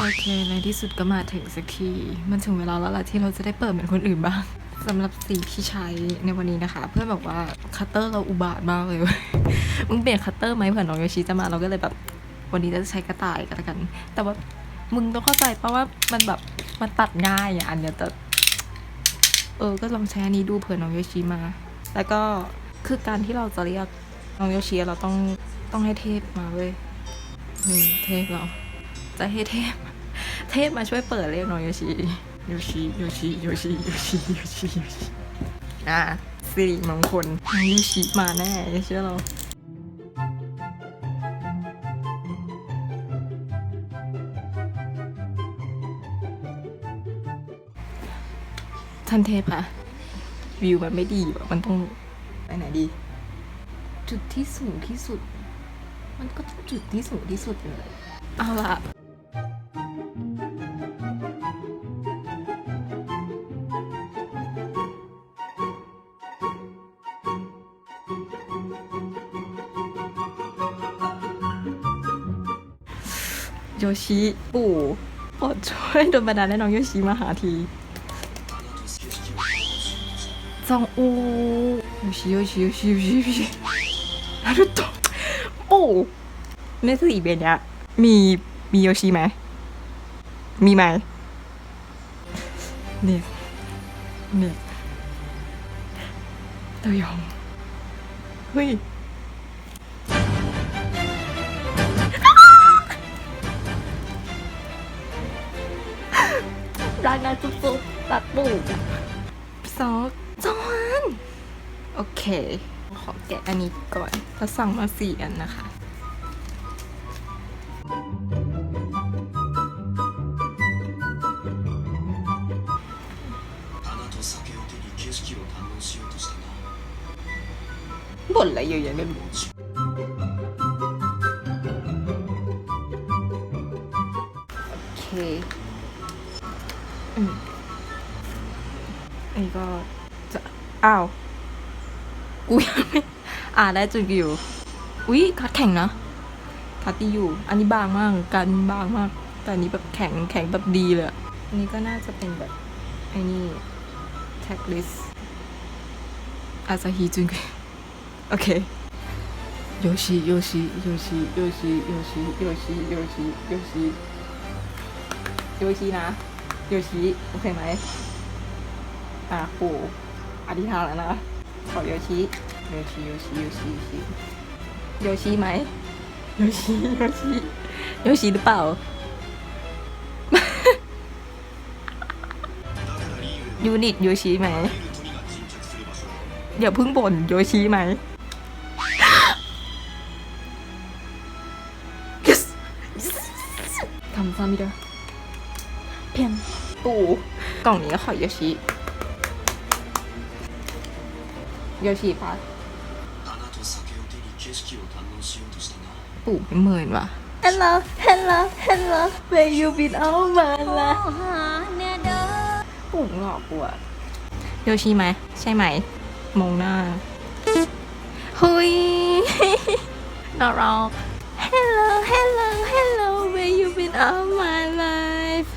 โอเคในที่สุดก็มาถึงสักทีมันถึงเวลาแล้วล่ะที่เราจะได้เปิดเหมือนคนอื่นบ้างสำหรับสีที่ใช้ในวันนี้นะคะเพื่อนบอกว่าคัตเตอร์เราอุบาทมากเลย มึงเปลี่ยนคัตเตอร์ไหมเผื่อน้องโยชิจะมาเราก็เลยแบบวันนี้จะใช้กระต่ายกันละกันแต่ว่ามึงต้องเข้าใจเพราะว่ามันแบบมันตัดง่ายอ่ะอันเนี้ยแต่ก็ลองใช้อันนี้ดูเผื่อน้องโยชิมาแล้วก็คือการที่เราจะเรียกน้องโยชิเราต้องให้เทพมาเว้ยนี่เทพเราจะให้เทพมาช่วยเปิดเรียกน้องโยชิสิริมงคลน้องโยชิมาแน่เชื่อเราท่านเทพค่ะวิวมันไม่ดีแบบมันต้องไปไหนดีจุดที่สูงที่สุดมันก็ต้องจุดที่สูงที่สุดเลยเอาล่ะโยชิปู่โปรดช่วยโดนบันดาลให้น้องโยชิมาหาทีจองอูโยชินารุโตะปู่ในสี่เบนเนี้ยมีโยชิไหมมีไหมเนี่ยเตยองเฮ้ยร้านนั้นสุดๆตัดปู่ซอกจอนโอเคขอแกะอันนี้ก่อนเขาสั่งมา4 อันนะคะบ่นอะไรเยอะแยะไม่รู้โอเคอันนี้ก็จะอ้าวกูยังไม่ได้จุดอยู่อุ๊ยคัดแข็งนะคัดดีอยู่อันนี้บางมากกันบางมากแต่อันนี้แบบแข็งแบบดีเลยอันนี้ก็น่าจะเป็นแบบไอ้นี่แท็กลิสอาซาฮิจุนโอเคโยชินะโยชิโอเคไหมปู่อธิษฐานแล้วนะขอโยชิไหมโยชิหรือเปล่า ยูนิตโยชิไหมอย่าเพิ่งบ่นโยชิไหม yes ทำซ้ำอีกแล้วเพียนปู่กล่องนี้ขอโยชิปะปู่ไม่เหมือนว่ะ Hello where you been all my life ปู่หลอกกูอะโยชิไหมใช่ไหมมองหน้าเฮ้ยน่ารัก Hello where you been all my life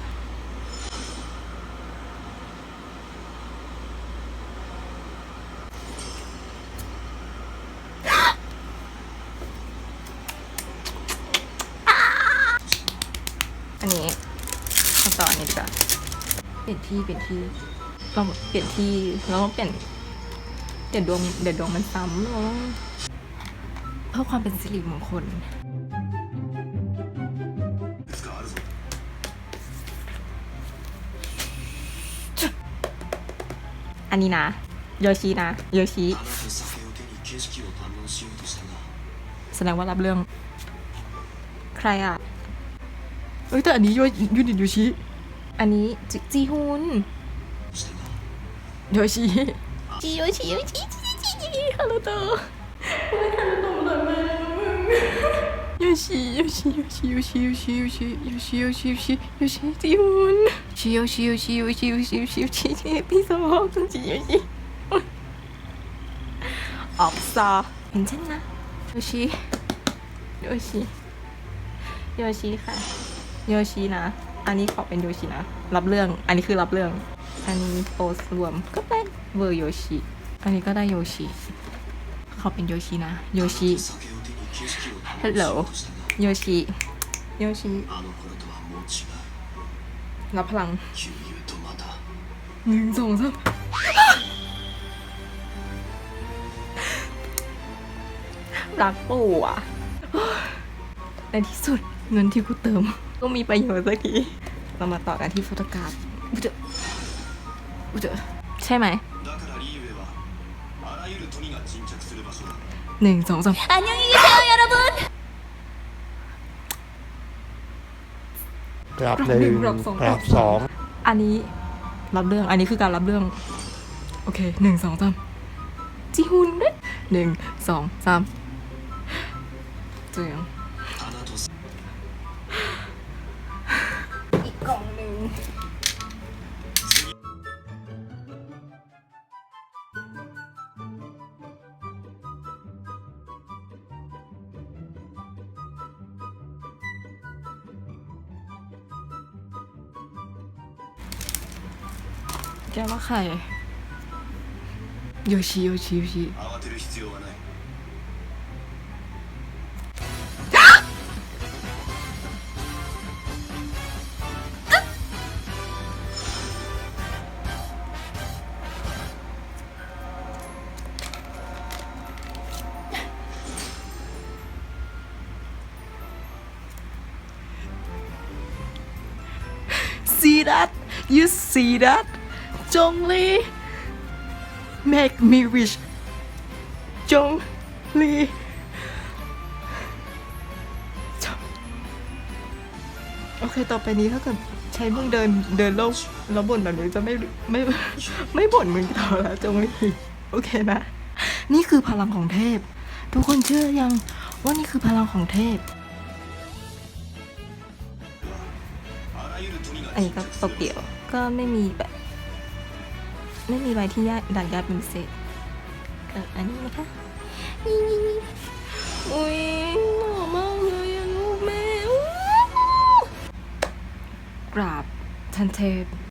อันนี้มาต่ออันนี้ดีกว่าเปลี่ยนที่เราเปลี่ยนที่เราต้องเปลี่ยนดวงเดี๋ยวดวงมันซ้ำเนาะเพื่อความเป็นสิริมงคลอันนี้นะโยชิแสดงว่ารับเรื่องใครอ่ะแต่อันนี้ยูนิตโยชิอันนี้จีฮุนโยชิฮัลโหลโตโยชิจีฮุนพี่สมองจริงโยชิออกซอเห็นฉันนะโยชิค่ะโยชินะ อันนี้ขอเป็นโยชินะรับเรื่องอันนี้คือรับเรื่องอันนี้โพสรวมก็เป็นเวอร์โยชิอันนี้ก็ได้โยชิขอเป็นโยชินะโยชิฮัลโหลโยชิโยชิรับพลัง1 2 3รักปู่อ่ะในที่สุดเงินที่กูเติมก็มีประโยชน์สักทีเรามาต่อกันที่โฟโตการ์ดอุจใช่ไหม1 2 3อันยังอีกแล้วยาระบุน รับ รับหนึ่ง 1 รับสอง รับ 2 อันนี้รับเรื่องอันนี้คือการรับเรื่องโอเค1 2 3จีฮุนด้วย1 2 3เจียงอีกกล่องหนึ่งแกว่าใครโยชิโยชิโยชิSee that? You see that? จงลี Make me rich จงลีโอเคต่อไปนี้ถ้าเกิดใช้มึงเดินโลกแล้วบ่นแบบนี้จะไม่บ่นมึงต่อแล้วจงลีโอเคนะ นี่คือพลังของเทพ ทุกคนเชื่อยังว่านี่คือพลังของเทพ อันนี้ก็โตเกียวก็ไม่มีแบบไม่มีใบที่ดักยากเป็นพิเศษกับอันนี้นะคะอุ้ยหล่อมากเลยอะลูกแม่กราบท่านเทพ